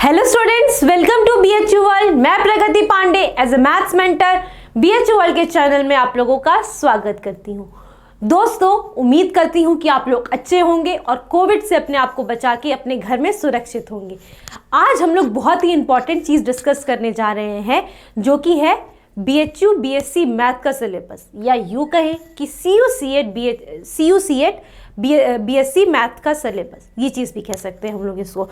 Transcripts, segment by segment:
Hello students, welcome to BHU world. मैं Pragati Pandey as a maths mentor BHU world के channel में आप लोगों का स्वागत करती हूँ। दोस्तों, उम्मीद करती हूँ कि आप लोग अच्छे होंगे और कोविड से अपने आप को बचा के अपने घर में सुरक्षित होंगे। आज हम लोग बहुत ही इंपॉर्टेंट चीज़ डिस्कस करने जा रहे हैं, जो कि है BHU BSc मैथ का सिलेबस, या यूँ कहें कि CUCET BSc मैथ का सिलेबस। ये चीज़ भी कह सकते हैं हम लोग इसको,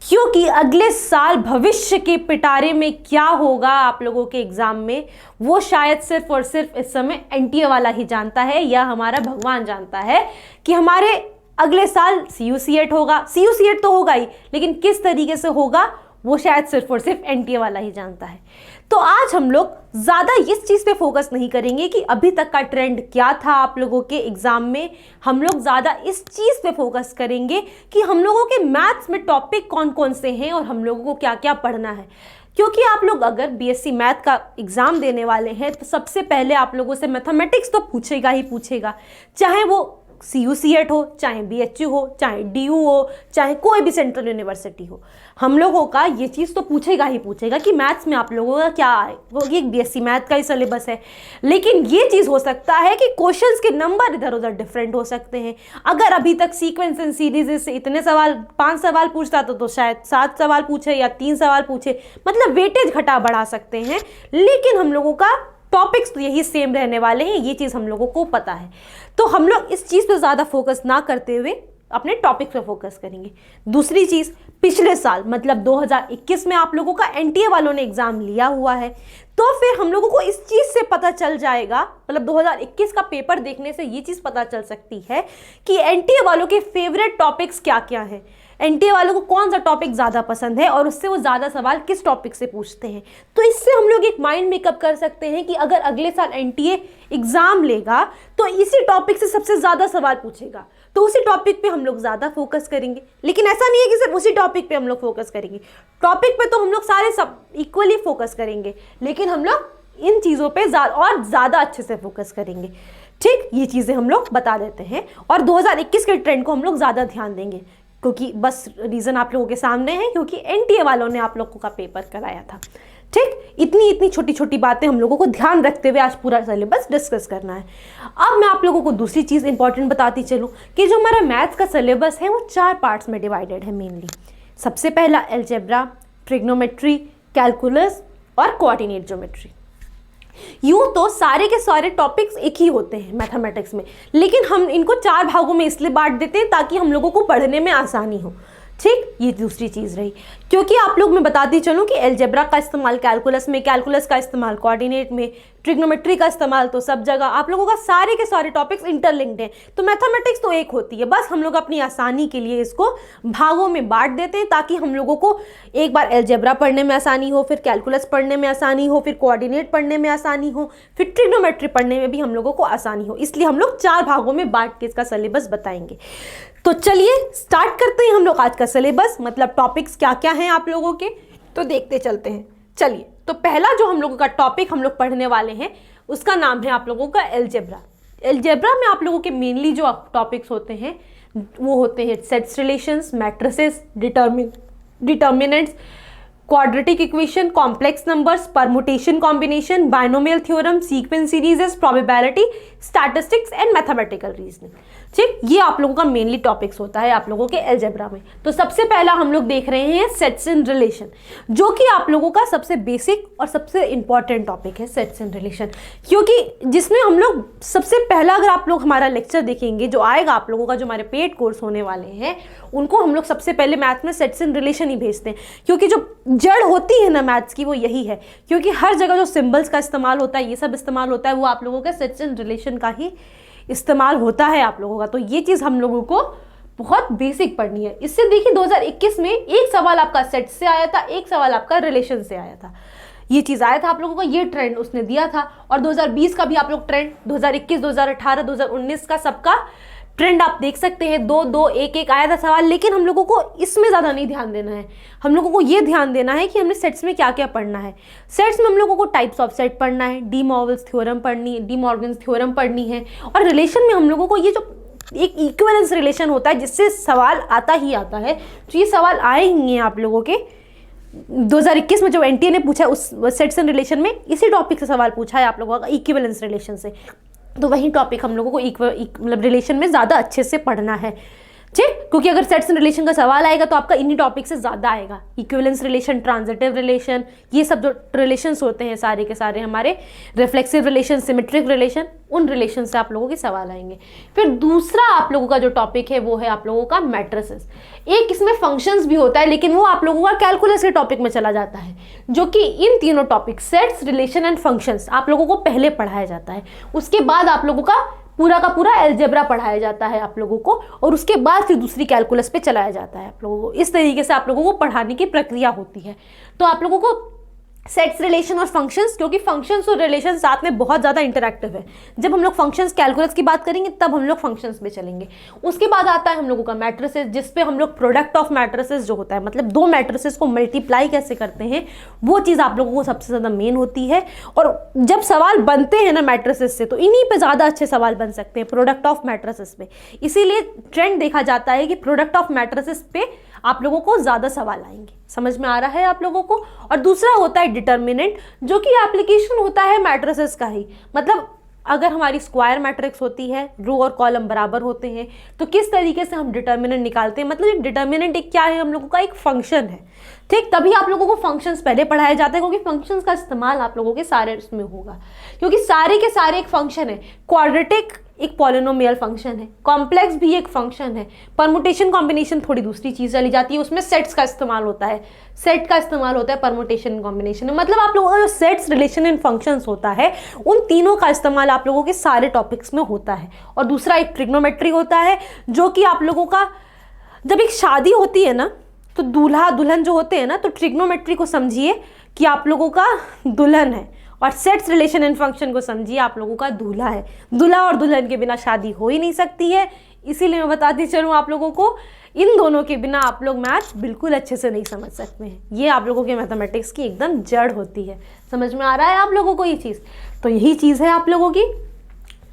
क्योंकि अगले साल भविष्य के पिटारे में क्या होगा आप लोगों के एग्ज़ाम में, वो शायद सिर्फ और सिर्फ इस समय NTA वाला ही जानता है, या हमारा भगवान जानता है कि हमारे अगले साल CUCET होगा। CUCET तो होगा ही, लेकिन किस तरीके से होगा वो शायद सिर्फ और सिर्फ NTA वाला ही जानता है। तो आज हम लोग ज़्यादा इस चीज़ पे फोकस नहीं करेंगे कि अभी तक का ट्रेंड क्या था आप लोगों के एग्ज़ाम में। हम लोग ज़्यादा इस चीज़ पे फोकस करेंगे कि हम लोगों के मैथ्स में टॉपिक कौन कौन से हैं और हम लोगों को क्या क्या पढ़ना है। क्योंकि आप लोग अगर BSc मैथ का एग्ज़ाम देने वाले हैं तो सबसे पहले आप लोगों से मैथमेटिक्स तो पूछेगा ही पूछेगा, चाहे वो CUCET हो, चाहे BHU हो, चाहे DU हो, चाहे कोई भी सेंट्रल यूनिवर्सिटी हो। हम लोगों का ये चीज़ तो पूछेगा ही पूछेगा कि मैथ्स में आप लोगों का क्या आए, वो ये BSc मैथ का ही सिलेबस है। लेकिन ये चीज़ हो सकता है कि क्वेश्चंस के नंबर इधर उधर डिफरेंट हो सकते हैं। अगर अभी तक सीक्वेंस एंड सीरीज से इतने सवाल 5 सवाल पूछता तो शायद 7 सवाल पूछे या 3 सवाल पूछे, मतलब वेटेज घटा बढ़ा सकते हैं। लेकिन हम लोगों का टॉपिक्स तो यही सेम रहने वाले हैं, ये चीज़ हम लोगों को पता है। तो हम लोग इस चीज़ पे ज़्यादा फोकस ना करते हुए अपने टॉपिक पे फोकस करेंगे। दूसरी चीज़, पिछले साल मतलब 2021 में आप लोगों का NTA वालों ने एग्ज़ाम लिया हुआ है, तो फिर हम लोगों को इस चीज़ से पता चल जाएगा, मतलब 2021 का पेपर देखने से ये चीज़ पता चल सकती है कि NTA वालों के फेवरेट टॉपिक्स क्या क्या हैं, NTA वालों को कौन सा टॉपिक ज़्यादा पसंद है और उससे वो ज़्यादा सवाल किस टॉपिक से पूछते हैं। तो इससे हम लोग एक माइंड मेकअप कर सकते हैं कि अगर अगले साल NTA एग्ज़ाम लेगा तो इसी टॉपिक से सबसे ज़्यादा सवाल पूछेगा, तो उसी टॉपिक पे हम लोग ज़्यादा फोकस करेंगे। लेकिन ऐसा नहीं है कि सिर्फ उसी टॉपिक पे हम लोग फोकस करेंगे, टॉपिक पे तो हम लोग सारे सब इक्वली फोकस करेंगे, लेकिन हम लोग इन चीज़ों पे और ज़्यादा अच्छे से फोकस करेंगे। ठीक, ये चीज़ें हम लोग बता देते हैं और 2021 के ट्रेंड को हम लोग ज़्यादा ध्यान देंगे, क्योंकि बस रीज़न आप लोगों के सामने है, क्योंकं NTA वालों ने आप लोगों का पेपर कराया था। ठीक, इतनी छोटी छोटी बातें हम लोगों को ध्यान रखते हुए आज पूरा सिलेबस डिस्कस करना है। अब मैं आप लोगों को दूसरी चीज़ इंपॉर्टेंट बताती चलूँ कि जो हमारा मैथ्स का सिलेबस है वो 4 पार्ट्स में डिवाइडेड है मेनली। सबसे पहला अलजेब्रा, ट्रिग्नोमेट्री, कैलकुलस और कोऑर्डिनेट ज्योमेट्री। यूँ तो सारे के सारे टॉपिक्स एक ही होते हैं मैथमेटिक्स में, लेकिन हम इनको 4 भागों में इसलिए बांट देते हैं ताकि हम लोगों को पढ़ने में आसानी हो। ठीक, ये दूसरी चीज़ रही। क्योंकि आप लोग मैं बताती चलूँ कि अलजेब्रा का इस्तेमाल कैलकुलस में, कैलकुलस का इस्तेमाल कोऑर्डिनेट में, ट्रिग्नोमेट्री का इस्तेमाल तो सब जगह, आप लोगों का सारे के सारे टॉपिक्स इंटरलिंक्ड हैं। तो मैथमेटिक्स तो एक होती है, बस हम लोग अपनी आसानी के लिए इसको भागों में बांट देते हैं ताकि हम लोगों को एक बार अलजेब्रा पढ़ने में आसानी हो, फिर कैलकुलस पढ़ने में आसानी हो, फिर कोऑर्डिनेट पढ़ने में आसानी हो, फिर ट्रिग्नोमेट्री पढ़ने में भी हम लोगों को आसानी हो। इसलिए हम लोग 4 भागों में बांट के इसका सिलेबस बताएंगे। तो चलिए स्टार्ट करते हैं हम लोग आज का सिलेबस, मतलब टॉपिक्स क्या क्या हैं आप लोगों के, तो देखते चलते हैं। चलिए, तो पहला जो हम लोगों का टॉपिक हम लोग पढ़ने वाले हैं उसका नाम है आप लोगों का अलजेब्रा। अलजेब्रा में आप लोगों के मेनली जो टॉपिक्स होते हैं वो होते हैं sets relations, matrices, determinants, quadratic equation, complex numbers, permutation combination, binomial theorem, sequence सीरीजेस, probability, statistics and mathematical reasoning. ठीक, ये आप लोगों का मेनली टॉपिक्स होता है आप लोगों के अलजेब्रा में। तो सबसे पहला हम लोग देख रहे हैं सेट्स एंड रिलेशन, जो कि आप लोगों का सबसे बेसिक और सबसे इंपॉर्टेंट टॉपिक है सेट्स एंड रिलेशन, क्योंकि जिसमें हम लोग सबसे पहला, अगर आप लोग हमारा लेक्चर देखेंगे जो आएगा आप लोगों का, जो हमारे पेड कोर्स होने वाले हैं, उनको हम लोग सबसे पहले मैथ में सेट्स एंड रिलेशन ही भेजते हैं, क्योंकि जो जड़ होती है ना मैथ्स की वो यही है। क्योंकि हर जगह जो सिंबल्स का इस्तेमाल होता है, ये सब इस्तेमाल होता है, वो आप लोगों के सेट्स एंड रिलेशन का ही इस्तेमाल होता है आप लोगों का। तो ये चीज़ हम लोगों को बहुत बेसिक पढ़नी है। इससे देखिए 2021 में एक सवाल आपका सेट से आया था, एक सवाल आपका रिलेशन से आया था। ये चीज़ आया था आप लोगों का, ये ट्रेंड उसने दिया था। और 2020 का भी आप लोग ट्रेंड, 2021, 2018, 2019 का सबका ट्रेंड आप देख सकते हैं। 2 2 1 1 आया था सवाल, लेकिन हम लोगों को इसमें ज़्यादा नहीं ध्यान देना है। हम लोगों को ये ध्यान देना है कि हमने सेट्स में क्या क्या पढ़ना है। सेट्स में हम लोगों को टाइप्स ऑफ सेट पढ़ना है, डी मॉर्गन्स थ्योरम पढ़नी है। और रिलेशन में हम लोगों को ये जो एक इक्विवेलेंस रिलेशन होता है जिससे सवाल आता ही आता है, तो ये सवाल आए ही हैं आप लोगों के 2021 में जो एनटीए ने पूछा उस सेट्स एंड रिलेशन में इसी टॉपिक से सवाल पूछा है आप लोगों का, इक्विवेलेंस रिलेशन से। तो वही टॉपिक हम लोगों को मतलब रिलेशन में ज़्यादा अच्छे से पढ़ना है, ठीक, क्योंकि अगर सेट्स एंड रिलेशन का सवाल आएगा तो आपका इन्हीं टॉपिक से ज़्यादा आएगा। इक्विवेलेंस रिलेशन, ट्रांजिटिव रिलेशन, ये सब जो रिलेशंस होते हैं सारे के सारे हमारे, रिफ्लेक्सिव रिलेशन, सिमेट्रिक रिलेशन, उन रिलेशन से आप लोगों के सवाल आएंगे। फिर दूसरा आप लोगों का जो टॉपिक है वो है आप लोगों का मैट्रिसेस। एक इसमें फंक्शंस भी होता है लेकिन वो आप लोगों का कैलकुलस के टॉपिक में चला जाता है, जो कि इन तीनों topic sets, relation and functions आप लोगों को पहले पढ़ाया जाता है। उसके बाद आप लोगों का पूरा अलजेब्रा पढ़ाया जाता है आप लोगों को, और उसके बाद फिर दूसरी कैलकुलस पे चलाया जाता है आप लोगों को। इस तरीके से आप लोगों को पढ़ाने की प्रक्रिया होती है। तो आप लोगों को सेट्स, रिलेशन और फंक्शंस, क्योंकि फंक्शंस और रिलेशन साथ में बहुत ज़्यादा इंटरैक्टिव है। जब हम लोग फंक्शंस कैलकुलस की बात करेंगे तब हम लोग फंक्शंस में चलेंगे। उसके बाद आता है हम लोगों का मैट्रिसेस, जिसपे हम लोग प्रोडक्ट ऑफ मैट्रिसेस जो होता है, मतलब दो मैट्रिसेस को मल्टीप्लाई कैसे करते हैं, वो चीज़ आप लोगों को सबसे ज़्यादा मेन होती है। और जब सवाल बनते हैं ना मैट्रिसेस से, तो इन्हीं पे ज़्यादा अच्छे सवाल बन सकते हैं, प्रोडक्ट ऑफ मैट्रिसेस पे। इसीलिए ट्रेंड देखा जाता है कि प्रोडक्ट ऑफ मैट्रिसेस पे आप लोगों को ज़्यादा सवाल आएंगे। समझ में आ रहा है आप लोगों को। और दूसरा होता है डिटर्मिनेंट, जो कि एप्लीकेशन होता है मैट्रिसेस का ही। मतलब अगर हमारी स्क्वायर मैट्रिक्स होती है, रो और कॉलम बराबर होते हैं, तो किस तरीके से हम डिटर्मिनेंट निकालते हैं। मतलब एक डिटर्मिनेंट एक क्या है, हम लोगों का एक फंक्शन है, ठीक। तभी आप लोगों को फंक्शंस पहले पढ़ाए जाते हैं, क्योंकि फंक्शंस का इस्तेमाल आप लोगों के सारे उसमें होगा, क्योंकि सारे के सारे एक फंक्शन है। क्वाड्रेटिक एक पॉलिनोमियल फंक्शन है, कॉम्प्लेक्स भी एक फंक्शन है, परमुटेशन कॉम्बिनेशन थोड़ी दूसरी चीज़ चली जाती है, उसमें सेट्स का इस्तेमाल होता है, सेट का इस्तेमाल होता है परमुटेशन कॉम्बिनेशन में। मतलब आप लोगों का जो सेट्स, रिलेशन एंड फंक्शंस होता है, उन तीनों का इस्तेमाल आप लोगों के सारे टॉपिक्स में होता है। और दूसरा एक ट्रिग्नोमेट्री होता है, जो कि आप लोगों का जब एक शादी होती है ना, तो दूल्हा दुल्हन जो होते हैं ना, तो ट्रिग्नोमेट्री को समझिए कि आप लोगों का दुल्हन है, और सेट्स, रिलेशन एंड फंक्शन को समझिए आप लोगों का दूल्हा है। दूल्हा और दुल्हन के बिना शादी हो ही नहीं सकती है। इसीलिए मैं बताती चलूँ आप लोगों को, इन दोनों के बिना आप लोग मैथ बिल्कुल अच्छे से नहीं समझ सकते हैं। ये आप लोगों के मैथमेटिक्स की एकदम जड़ होती है। समझ में आ रहा है आप लोगों को ये चीज़? तो यही चीज़ है आप लोगों की।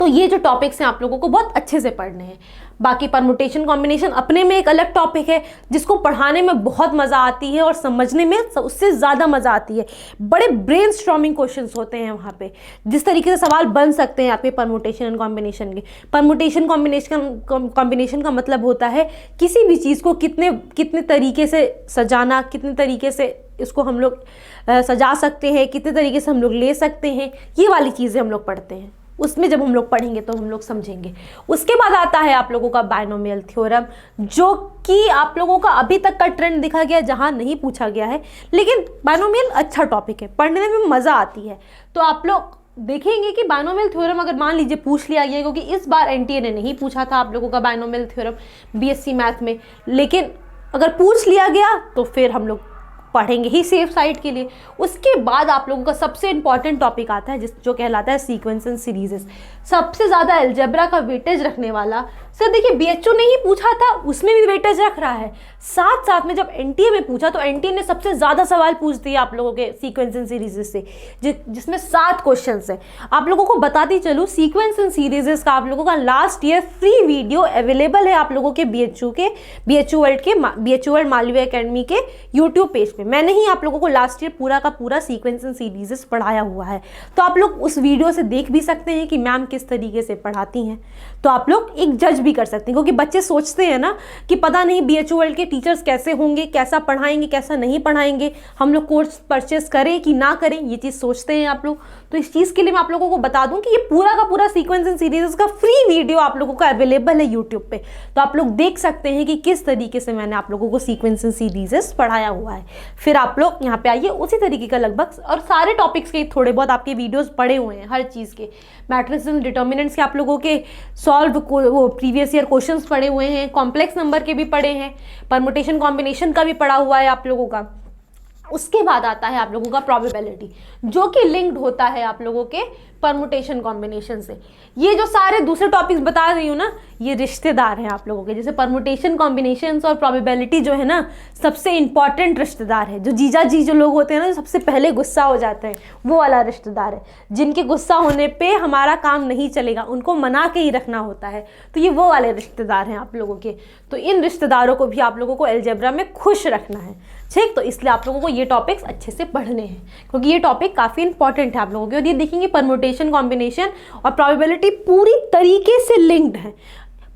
तो ये जो टॉपिक्स हैं आप लोगों को बहुत अच्छे से पढ़ने हैं। बाकी परमुटेशन कॉम्बिनेशन अपने में एक अलग टॉपिक है, जिसको पढ़ाने में बहुत मज़ा आती है और समझने में उससे ज़्यादा मज़ा आती है। बड़े ब्रेनस्टॉर्मिंग क्वेश्चंस होते हैं वहाँ पे, जिस तरीके से सवाल बन सकते हैं आपके परमुटेशन एंड कॉम्बिनेशन के। परमुटेशन कॉम्बिनेशन का मतलब होता है किसी भी चीज़ को कितने तरीके से सजाना, कितने तरीके से इसको हम लोग सजा सकते हैं, कितने तरीके से हम लोग ले सकते हैं, ये वाली चीज़ें हम लोग पढ़ते हैं। उसमें जब हम लोग पढ़ेंगे तो हम लोग समझेंगे। उसके बाद आता है आप लोगों का बायनोमियल थ्योरम, जो कि आप लोगों का अभी तक का ट्रेंड दिखा गया जहाँ नहीं पूछा गया है, लेकिन बायनोमियल अच्छा टॉपिक है, पढ़ने में मज़ा आती है। तो आप लोग देखेंगे कि बायनोमियल थ्योरम अगर मान लीजिए पूछ लिया गया, क्योंकि इस बार एनटीए ने नहीं पूछा था आप लोगों का बायनोमियल थ्योरम बीएससी मैथ में, लेकिन अगर पूछ लिया गया तो फिर हम लोग पढ़ेंगे ही सेफ साइड के लिए। उसके बाद आप लोगों का सबसे इंपॉर्टेंट टॉपिक आता है जो कहलाता है सीक्वेंस एंड सीरीजेस। सबसे ज़्यादा अलजेब्रा का वेटेज रखने वाला, सर देखिए बीएचओ ने ही पूछा था, उसमें भी वेटेज रख रहा है। साथ साथ में जब एनटीए में पूछा तो एनटीए ने सबसे ज़्यादा सवाल पूछ दिए आप लोगों के सीक्वेंस एंड सीरीजेस से, जिसमें 7 क्वेश्चन है। आप लोगों को बताती चलूँ, सीक्वेंस एंड सीरीजेस का आप लोगों का last year free video available है आप लोगों के बीएचओ वर्ल्ड मालवीय एकेडमी के यूट्यूब पेज पे। मैंने ही आप लोगों को लास्ट ईयर पूरा का पूरा सीक्वेंस एंड सीरीजेस पढ़ाया हुआ है, तो आप लोग उस वीडियो से देख भी सकते हैं कि मैम किस तरीके से पढ़ाती हैं। तो आप लोग एक जज भी कर सकते हैं, क्योंकि बच्चे सोचते हैं ना कि पता नहीं बीएचओ वर्ल्ड के टीचर्स कैसे होंगे, कैसा पढ़ाएंगे, कैसा नहीं पढ़ाएंगे, हम लोग कोर्स परचेस करें कि ना करें, ये चीज़ सोचते हैं आप लोग। तो इस चीज़ के लिए मैं आप लोगों को बता दूं कि ये पूरा का पूरा सीक्वेंस एंड सीरीज का फ्री वीडियो आप लोगों का अवेलेबल है यूट्यूब पे, तो आप लोग देख सकते हैं कि किस तरीके से मैंने आप लोगों को सीक्वेंस एंड सीरीजेस पढ़ाया हुआ है। फिर आप लोग यहाँ पे आइए, उसी तरीके का लगभग और सारे टॉपिक्स के थोड़े बहुत आपके वीडियोस पड़े हुए हैं, हर चीज़ के मैट्रिसेस एंड डिटर्मिनेंट्स के आप लोगों के सॉल्व वो प्रीवियस ईयर क्वेश्चंस पड़े हुए हैं, कॉम्प्लेक्स नंबर के भी पड़े हैं, परमुटेशन कॉम्बिनेशन का भी पड़ा हुआ है आप लोगों का। उसके बाद आता है आप लोगों का प्रोबेबिलिटी, जो कि लिंक्ड होता है आप लोगों के परमुटेशन कॉम्बिनेशन से। ये जो सारे दूसरे टॉपिक्स बता रही हूँ ना, ये रिश्तेदार हैं आप लोगों के। जैसे परमुटेशन कॉम्बिनेशंस और प्रोबेबिलिटी जो है ना, सबसे इंपॉर्टेंट रिश्तेदार है। जो जीजा जी जो लोग होते हैं ना, जो सबसे पहले गुस्सा हो जाते हैं, वो वाला रिश्तेदार है। जिनके गुस्सा होने पे हमारा काम नहीं चलेगा, उनको मना के ही रखना होता है। तो ये वो वाले रिश्तेदार हैं आप लोगों के। तो इन रिश्तेदारों को भी आप लोगों को अलजेब्रा में खुश रखना है, ठीक। तो इसलिए आप लोगों को ये टॉपिक्स अच्छे से पढ़ने हैं, क्योंकि ये टॉपिक काफ़ी इंपॉर्टेंट है आप लोगों के। और ये देखेंगे परमुटेशन कॉम्बिनेशन और प्रोबेबिलिटी पूरी तरीके से लिंक्ड है।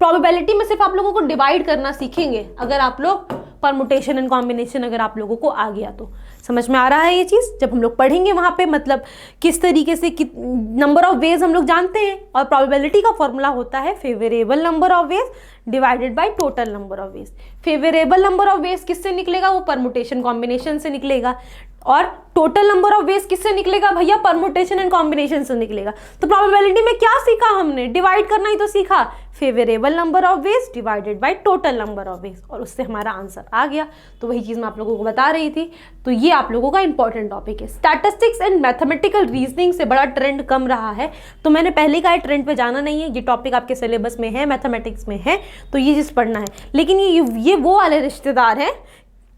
प्रोबेबिलिटी में सिर्फ आप लोगों को डिवाइड करना सीखेंगे अगर आप लोग परमुटेशन एंड कॉम्बिनेशन अगर आप लोगों को आ गया तो। समझ में आ रहा है ये चीज़? जब हम लोग पढ़ेंगे वहाँ पे मतलब किस तरीके से नंबर ऑफ वेज हम लोग जानते हैं, और प्रोबेबिलिटी का फॉर्मूला होता है favourable number of ways divided by total number of ways. Favourable number of ways किससे निकलेगा? वो परमुटेशन कॉम्बिनेशन से निकलेगा। और टोटल नंबर ऑफ वेज किससे निकलेगा भैया? परमुटेशन एंड कॉम्बिनेशन से निकलेगा। तो प्रोबेबिलिटी में क्या सीखा हमने? डिवाइड करना ही तो सीखा। Favourable number of ways divided by total number of ways, और उससे हमारा आंसर आ गया। तो वही चीज़ मैं आप लोगों को बता रही थी। तो ये आप लोगों का इंपॉर्टेंट टॉपिक है। स्टैटिस्टिक्स एंड मैथमेटिकल रीजनिंग से बड़ा ट्रेंड कम रहा है, तो मैंने पहले कहा ट्रेंड पे जाना नहीं है। ये टॉपिक आपके सिलेबस में है, मैथमेटिक्स में है, तो ये चीज़ पढ़ना है। लेकिन ये वो वाले रिश्तेदार हैं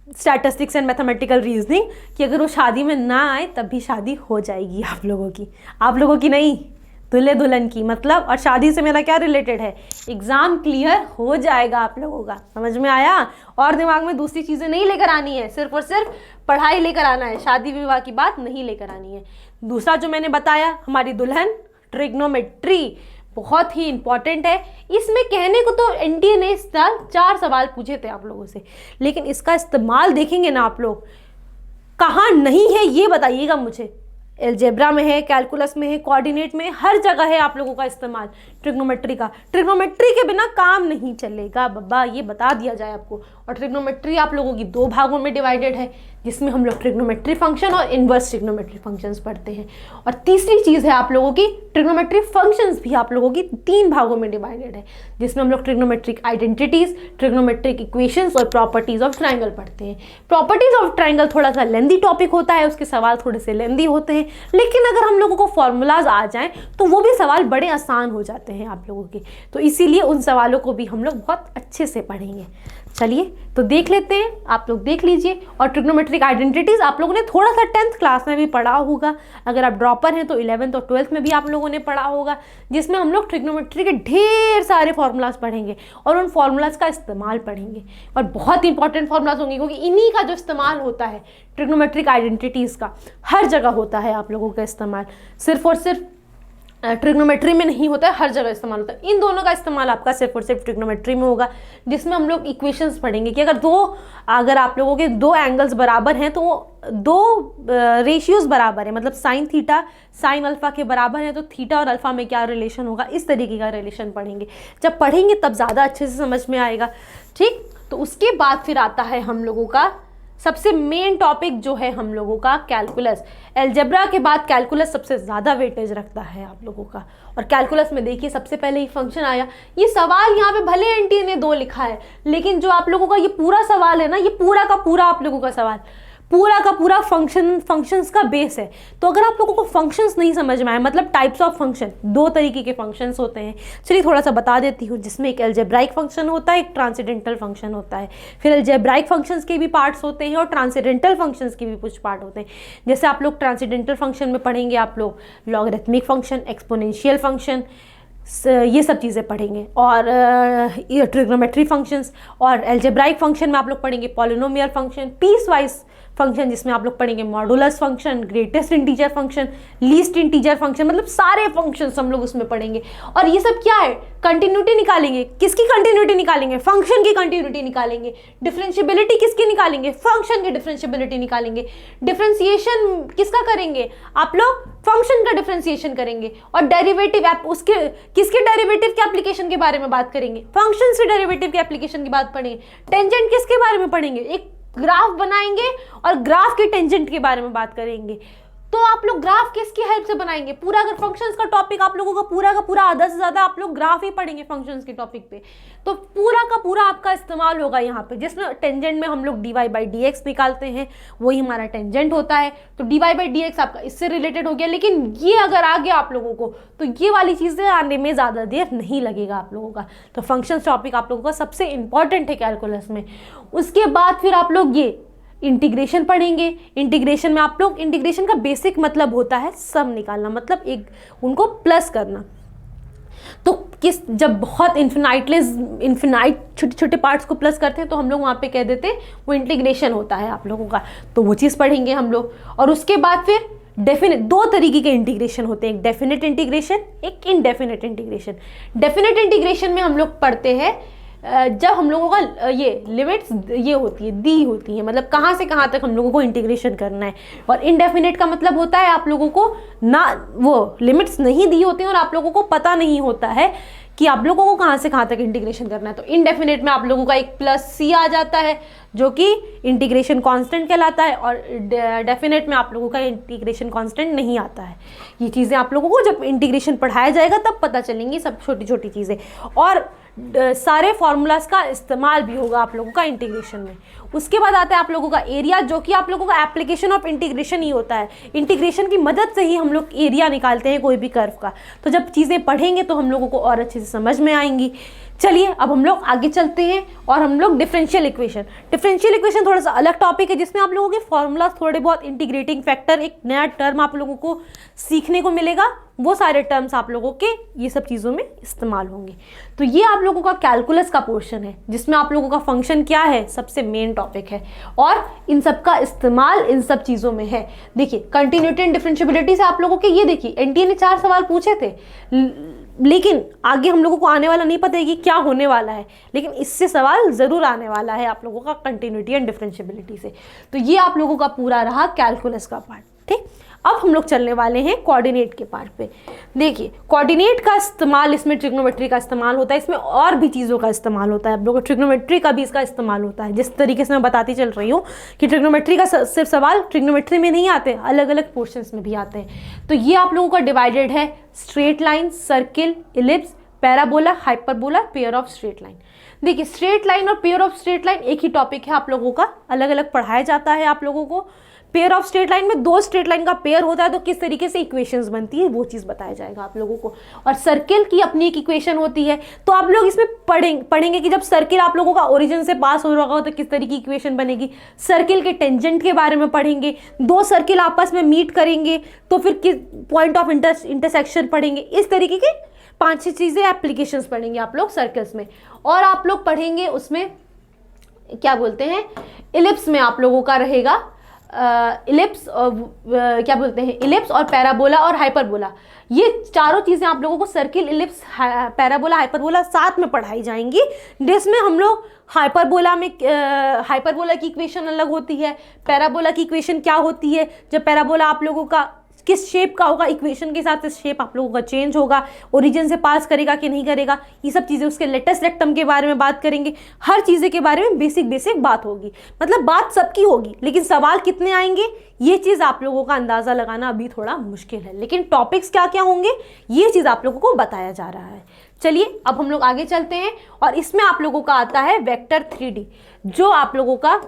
स्टैटिस्टिक्स एंड मैथमेटिकल रीजनिंग कि अगर वो शादी में ना आए तब भी शादी हो जाएगी आप लोगों की नहीं, दूल्हे दुल्हन की। मतलब और शादी से मेरा क्या रिलेटेड है? एग्ज़ाम क्लियर हो जाएगा आप लोगों का। समझ में आया? और दिमाग में दूसरी चीज़ें नहीं लेकर आनी है, सिर्फ और सिर्फ पढ़ाई लेकर आना है। शादी विवाह की बात नहीं लेकर आनी है। दूसरा जो मैंने बताया, हमारी दुल्हन ट्रिग्नोमेट्री बहुत ही इंपॉर्टेंट है। इसमें कहने को तो एनटीए ने इस साल 4 सवाल पूछे थे आप लोगों से, लेकिन इसका इस्तेमाल देखेंगे ना आप लोग, कहाँ नहीं है ये बताइएगा मुझे। अलजेब्रा में है, कैलकुलस में है, कोऑर्डिनेट में, हर जगह है आप लोगों का इस्तेमाल ट्रिग्नोमेट्री का। ट्रिग्नोमेट्री के बिना काम नहीं चलेगा बाबा, ये बता दिया जाए आपको। और ट्रिग्नोमेट्री आप लोगों की 2 भागों में डिवाइडेड है, जिसमें हम लोग ट्रिग्नोमेट्री फंक्शन और इनवर्स ट्रिग्नोमेट्री फंक्शंस पढ़ते हैं। और तीसरी चीज़ है आप लोगों की ट्रिग्नोमेट्री फंक्शंस भी आप लोगों की 3 भागों में डिवाइडेड है, जिसमें हम लोग ट्रिग्नोमेट्रिक आइडेंटिटीज, ट्रिग्नोमेट्रिक इक्वेशंस और प्रॉपर्टीज ऑफ ट्राइंगल पढ़ते हैं। प्रॉपर्टीज ऑफ ट्राइंगल थोड़ा सा लेंदी टॉपिक होता है, उसके सवाल थोड़े से लेंदी होते हैं, लेकिन अगर हम लोगों को फॉर्मूलाज आ जाएं तो वो भी सवाल बड़े आसान हो जाते हैं आप लोगों के। तो इसीलिए उन सवालों को भी हम लोग बहुत अच्छे से पढ़ेंगे। चलिए तो देख लेते हैं, आप लोग देख लीजिए। और ट्रिग्नोमेट्रिक आइडेंटिटीज आप लोगों ने थोड़ा सा 10th क्लास में भी पढ़ा होगा। अगर आप ड्रॉपर हैं तो 11th और 12th में भी आप लोगों ने पढ़ा होगा, जिसमें हम लोग ट्रिग्नोमेट्री के ढेर सारे फॉर्मूलाज पढ़ेंगे और उन फॉर्मूलाज का इस्तेमाल पढ़ेंगे। और बहुत इंपॉर्टेंट फॉर्मूलाज होंगे, क्योंकि इन्हीं का जो इस्तेमाल होता है ट्रिग्नोमेट्रिक आइडेंटिटीज़ का, हर जगह होता है आप लोगों का इस्तेमाल। सिर्फ और सिर्फ ट्रिग्नोमेट्री में नहीं होता है, हर जगह इस्तेमाल होता है। इन दोनों का इस्तेमाल आपका सिर्फ और सिर्फ ट्रिग्नोमेट्री में होगा, जिसमें हम लोग इक्वेशंस पढ़ेंगे कि अगर आप लोगों के 2 एंगल्स बराबर हैं तो वो 2 रेशियोज बराबर है, मतलब साइन थीटा साइन अल्फा के बराबर है, तो थीटा और अल्फा में क्या रिलेशन होगा, इस तरीके का रिलेशन पढ़ेंगे। जब पढ़ेंगे तब ज़्यादा अच्छे से समझ में आएगा, ठीक। तो उसके बाद फिर आता है हम लोगों का सबसे मेन टॉपिक जो है हम लोगों का कैलकुलस। अलजेब्रा के बाद कैलकुलस सबसे ज़्यादा वेटेज रखता है आप लोगों का। और कैलकुलस में देखिए सबसे पहले ही फंक्शन आया। ये सवाल यहाँ पे भले एनटीए ने 2 लिखा है, लेकिन जो आप लोगों का ये पूरा सवाल है ना, ये पूरा का पूरा आप लोगों का सवाल पूरा का पूरा फंक्शंस का बेस है। तो अगर आप लोगों को फंक्शंस नहीं समझ में आए, मतलब टाइप्स ऑफ फंक्शन, 2 तरीके के फंक्शंस होते हैं। चलिए थोड़ा सा बता देती हूँ, जिसमें एक अलजेब्राइक फंक्शन होता है, एक ट्रांसेंडेंटल फंक्शन होता है। फिर अलजेब्राइक फंक्शंस के भी पार्ट्स होते हैं और ट्रांसेंडेंटल फंक्शंस के भी कुछ पार्ट होते हैं। जैसे आप लोग ट्रांसेंडेंटल फंक्शन में पढ़ेंगे आप लोग लॉगरिथमिक फंक्शन, एक्सपोनेंशियल फंक्शन, ये सब चीज़ें पढ़ेंगे। और ये ट्रिग्नोमेट्री फंक्शंस, और अलजेब्राइक फंक्शन में आप लोग पढ़ेंगे polynomial function, piecewise function जिसमें आप लोग पढ़ेंगे modulus function, greatest integer function, least integer function, मतलब सारे फंक्शंस हम लोग उसमें पढ़ेंगे। और ये सब क्या है? कंटिन्यूटी निकालेंगे। किसकी कंटिन्यूटी निकालेंगे? फंक्शन की कंटिन्यूटी निकालेंगे। डिफरेंशिएबिलिटी किसकी निकालेंगे? फंक्शन की डिफरेंशिएबिलिटी निकालेंगे। डिफरेंशिएशन किसका करेंगे? आप लोग फंक्शन का डिफरेंशिएशन करेंगे। और डेरिवेटिव उसके किसके डेरिवेटिव के एप्लीकेशन के बारे में बात करेंगे? फंक्शन से डेरिवेटिव के एप्लीकेशन की बात पढ़ेंगे। टेंजेंट किसके बारे में पढ़ेंगे? एक ग्राफ बनाएंगे और ग्राफ के टेंजेंट के बारे में बात करेंगे। तो आप लोग ग्राफ किसकी हेल्प से बनाएंगे? पूरा अगर फंक्शंस का टॉपिक आप लोगों का पूरा आधा से ज्यादा आप लोग ग्राफ ही पढ़ेंगे फंक्शंस के टॉपिक पे, तो पूरा का पूरा आपका इस्तेमाल होगा यहाँ पे, जिसमें टेंजेंट में हम लोग dy/dx निकालते हैं, वही हमारा टेंजेंट होता है। तो dy/dx आपका इससे रिलेटेड हो गया। लेकिन ये अगर आ गया आप लोगों को तो ये वाली चीज़ें आने में ज़्यादा देर नहीं लगेगा आप लोगों का। तो फंक्शंस टॉपिक आप लोगों का सबसे इंपॉर्टेंट है कैलकुलस में। उसके बाद फिर आप लोग ये इंटीग्रेशन पढ़ेंगे। इंटीग्रेशन में आप लोग, इंटीग्रेशन का बेसिक मतलब होता है सम निकालना, मतलब एक उनको प्लस करना। तो जब बहुत इन्फिनाइट छोटे छोटे पार्ट्स को प्लस करते हैं तो हम लोग वहाँ पे कह देते हैं वो इंटीग्रेशन होता है आप लोगों का। तो वो चीज़ पढ़ेंगे हम लोग। और उसके बाद फिर डेफिनेट, दो तरीके के इंटीग्रेशन होते हैं, एक डेफिनेट इंटीग्रेशन, एक इनडेफिनेट इंटीग्रेशन। डेफिनेट इंटीग्रेशन में हम लोग पढ़ते हैं जब हम लोगों का ये लिमिट्स ये होती है, दी होती है, मतलब कहाँ से कहाँ तक हम लोगों को इंटीग्रेशन करना है। और इनडेफिनेट का मतलब होता है आप लोगों को ना वो लिमिट्स नहीं दी होती हैं और आप लोगों को पता नहीं होता है कि आप लोगों को कहाँ से कहाँ तक इंटीग्रेशन करना है। तो इनडेफिनेट में आप लोगों का एक +c आ जाता है जो कि इंटीग्रेशन कांस्टेंट कहलाता है, और डेफिनेट में आप लोगों का इंटीग्रेशन कांस्टेंट नहीं आता है। ये चीज़ें आप लोगों को जब इंटीग्रेशन पढ़ाया जाएगा तब पता चलेंगी, सब छोटी छोटी चीज़ें। और सारे फार्मूलाज का इस्तेमाल भी होगा आप लोगों का इंटीग्रेशन में। उसके बाद आता है आप लोगों का एरिया, जो कि आप लोगों का एप्लीकेशन ऑफ इंटीग्रेशन ही होता है। इंटीग्रेशन की मदद से ही हम लोग एरिया निकालते हैं कोई भी कर्व का। तो जब चीज़ें पढ़ेंगे तो हम लोगों को और अच्छे से समझ में आएंगी। चलिए अब हम लोग आगे चलते हैं और हम लोग डिफरेंशियल इक्वेशन थोड़ा सा अलग टॉपिक है, जिसमें आप लोगों के फॉर्मूलाज थोड़े बहुत, इंटीग्रेटिंग फैक्टर, एक नया टर्म आप लोगों को सीखने को मिलेगा। वो सारे टर्म्स आप लोगों के ये सब चीज़ों में इस्तेमाल होंगे। तो ये आप लोगों का कैलकुलस का पोर्शन है, जिसमें आप लोगों का फंक्शन क्या है सबसे मेन टॉपिक है, और इन सब का इस्तेमाल इन सब चीज़ों में है। देखिए कंटिन्यूटी एंड डिफरेंशिएबिलिटी से आप लोगों के ये देखिए एनटीए ने 4 सवाल पूछे थे, लेकिन आगे हम लोगों को आने वाला नहीं पता है कि क्या होने वाला है, लेकिन इससे सवाल ज़रूर आने वाला है आप लोगों का कंटिन्यूटी एंड डिफरेंशिएबिलिटी से। तो ये आप लोगों का पूरा रहा कैलकुलस का पार्ट। ठीक, अब हम लोग चलने वाले हैं कोऑर्डिनेट के पार्ट पे। देखिए कोऑर्डिनेट का इस्तेमाल, इसमें ट्रिग्नोमेट्री का इस्तेमाल होता है, इसमें और भी चीज़ों का इस्तेमाल होता है। आप लोगों को ट्रिग्नोमेट्री का भी इसका इस्तेमाल होता है। जिस तरीके से मैं बताती चल रही हूँ कि ट्रिग्नोमेट्री का सिर्फ सवाल ट्रिग्नोमेट्री में नहीं आते, अलग अलग पोर्शंस में भी आते हैं। तो ये आप लोगों का डिवाइडेड है straight line, circle, ellipse, parabola, hyperbola, pair of straight line. देखिए स्ट्रेट लाइन और पेयर ऑफ स्ट्रेट लाइन एक ही टॉपिक है आप लोगों का, अलग अलग पढ़ाया जाता है आप लोगों को। पेयर ऑफ स्ट्रेट लाइन में 2 स्ट्रेट लाइन का पेयर होता है, तो किस तरीके से इक्वेशंस बनती है वो चीज़ बताया जाएगा आप लोगों को। और सर्किल की अपनी एक इक्वेशन होती है, तो आप लोग इसमें पढ़ेंगे कि जब सर्किल आप लोगों का ओरिजिन से पास हो रहा होगा तो किस तरीके की इक्वेशन बनेगी। सर्किल के टेंजेंट के बारे में पढ़ेंगे, 2 सर्किल आपस में मीट करेंगे तो फिर किस पॉइंट ऑफ इंटरसेक्शन पढ़ेंगे। इस तरीके की 5-6 चीज़ें एप्लीकेशंस पढ़ेंगे आप लोग सर्कल्स में। और आप लोग पढ़ेंगे उसमें क्या बोलते हैं, इलिप्स में आप लोगों का रहेगा इलिप्स क्या बोलते हैं, इलिप्स और पैराबोला और हाइपरबोला। ये चारों चीज़ें आप लोगों को सर्किल, इलिप्स, पैराबोला, हाइपरबोला साथ में पढ़ाई जाएंगी, जिसमें हम लोग हाइपरबोला में हाइपरबोला की इक्वेशन अलग होती है, पैराबोला की इक्वेशन क्या होती है, जब पैराबोला आप लोगों का किस शेप का होगा, इक्वेशन के साथ इस शेप आप लोगों का चेंज होगा, ओरिजिन से पास करेगा कि नहीं करेगा, ये सब चीज़ें। उसके लेटेस्ट रेक्टम के बारे में बात करेंगे, हर चीज़ें के बारे में बेसिक बात होगी। मतलब बात सबकी होगी, लेकिन सवाल कितने आएंगे ये चीज़ आप लोगों का अंदाज़ा लगाना अभी थोड़ा मुश्किल है, लेकिन टॉपिक्स क्या क्या होंगे ये चीज़ आप लोगों को बताया जा रहा है। चलिए अब हम लोग आगे चलते हैं, और इसमें आप लोगों का आता है वेक्टर 3D, जो आप लोगों का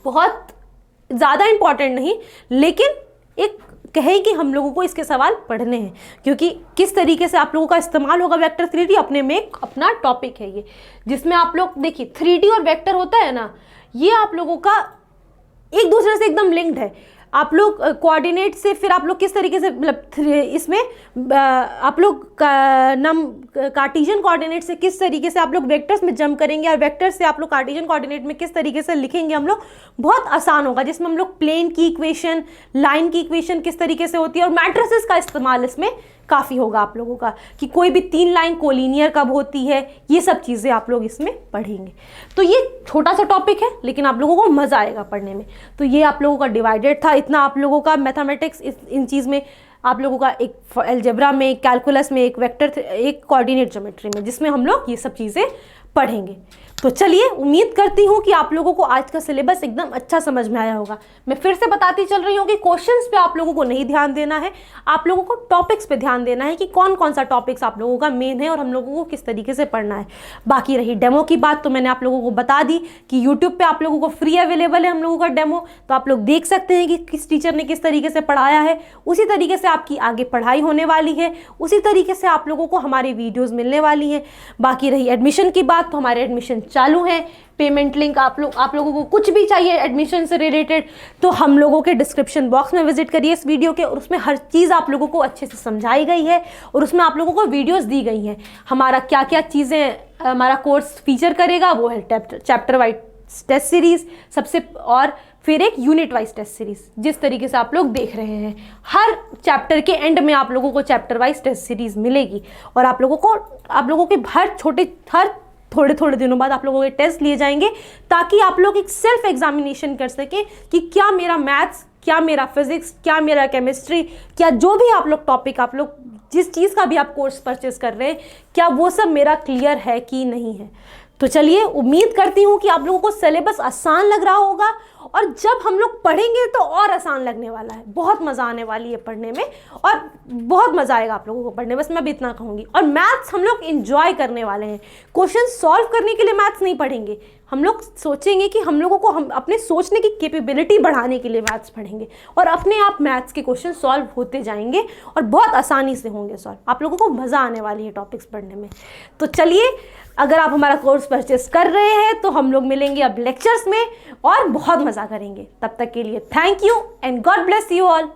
बहुत ज़्यादा इंपॉर्टेंट नहीं, लेकिन एक कहें कि हम लोगों को इसके सवाल पढ़ने हैं, क्योंकि किस तरीके से आप लोगों का इस्तेमाल होगा वेक्टर 3D अपने में एक अपना टॉपिक है ये, जिसमें आप लोग देखिए 3D और वेक्टर होता है ना, ये आप लोगों का एक दूसरे से एकदम लिंक्ड है। आप लोग कोऑर्डिनेट से फिर आप लोग किस तरीके से, मतलब इसमें आप लोग कार्टेशियन कोऑर्डिनेट से किस तरीके से आप लोग वेक्टर्स में जंप करेंगे, और वेक्टर्स से आप लोग कार्टेशियन कोऑर्डिनेट में किस तरीके से लिखेंगे हम लोग, बहुत आसान होगा। जिसमें हम लोग प्लेन की इक्वेशन, लाइन की इक्वेशन किस तरीके से होती है, और मैट्रिसेस का इस्तेमाल इसमें काफ़ी होगा आप लोगों का, कि कोई भी 3 लाइन कोलिनियर कब होती है, ये सब चीज़ें आप लोग इसमें पढ़ेंगे। तो ये छोटा सा टॉपिक है, लेकिन आप लोगों को मज़ा आएगा पढ़ने में। तो ये आप लोगों का डिवाइडेड था, इतना आप लोगों का मैथमेटिक्स इन चीज़ में, आप लोगों का एक अलजेब्रा में, एक कैलकुलस में, एक वेक्टर, एक कोऑर्डिनेट ज्योमेट्री में, जिसमें हम लोग ये सब चीज़ें पढ़ेंगे। तो चलिए, उम्मीद करती हूँ कि आप लोगों को आज का सिलेबस एकदम अच्छा समझ में आया होगा। मैं फिर से बताती चल रही हूँ कि क्वेश्चंस पे आप लोगों को नहीं ध्यान देना है, आप लोगों को टॉपिक्स पे ध्यान देना है कि कौन कौन सा टॉपिक्स आप लोगों का मेन है और हम लोगों को किस तरीके से पढ़ना है। बाकी रही डेमो की बात, तो मैंने आप लोगों को बता दी कि यूट्यूब पर आप लोगों को फ्री अवेलेबल है हम लोगों का डेमो, तो आप लोग देख सकते हैं कि किस टीचर ने किस तरीके से पढ़ाया है। उसी तरीके से आपकी आगे पढ़ाई होने वाली है, उसी तरीके से आप लोगों को हमारी वीडियोज़ मिलने वाली हैं। बाकी रही एडमिशन की बात, तो हमारे एडमिशन चालू हैं। पेमेंट लिंक आप लोगों को कुछ भी चाहिए एडमिशन से रिलेटेड तो हम लोगों के डिस्क्रिप्शन बॉक्स में विजिट करिए इस वीडियो के, और उसमें हर चीज़ आप लोगों को अच्छे से समझाई गई है और उसमें आप लोगों को वीडियोस दी गई हैं। हमारा क्या क्या चीज़ें हमारा कोर्स फीचर करेगा वो है चैप्टर वाइज टेस्ट सीरीज़ सबसे, और फिर एक यूनिट वाइज टेस्ट सीरीज़। जिस तरीके से आप लोग देख रहे हैं, हर चैप्टर के एंड में आप लोगों को चैप्टर वाइज टेस्ट सीरीज़ मिलेगी और आप लोगों के हर थोड़े दिनों बाद आप लोगों के टेस्ट लिए जाएंगे, ताकि आप लोग एक सेल्फ एग्जामिनेशन कर सकें कि क्या मेरा मैथ्स, क्या मेरा फिजिक्स, क्या मेरा केमिस्ट्री, क्या जो भी आप लोग टॉपिक, आप लोग जिस चीज़ का भी आप कोर्स परचेज कर रहे हैं, क्या वो सब मेरा क्लियर है कि नहीं है। तो चलिए, उम्मीद करती हूँ कि आप लोगों को सिलेबस आसान लग रहा होगा, और जब हम लोग पढ़ेंगे तो और आसान लगने वाला है। बहुत मज़ा आने वाली है पढ़ने में, और बहुत मज़ा आएगा आप लोगों को पढ़ने में, बस मैं भी इतना कहूँगी। और मैथ्स हम लोग एंजॉय करने वाले हैं। क्वेश्चन सॉल्व करने के लिए मैथ्स नहीं पढ़ेंगे, हम लोग सोचेंगे कि हम लोगों को हम अपने सोचने की कैपेबिलिटी बढ़ाने के लिए मैथ्स पढ़ेंगे, और अपने आप मैथ्स के क्वेश्चन सॉल्व होते जाएंगे और बहुत आसानी से होंगे सॉल्व। आप लोगों को मज़ा आने वाली है टॉपिक्स पढ़ने में। तो चलिए, अगर आप हमारा कोर्स परचेस कर रहे हैं तो हम लोग मिलेंगे अब लेक्चर्स में और बहुत मज़ा करेंगे। तब तक के लिए thank you and God bless you all.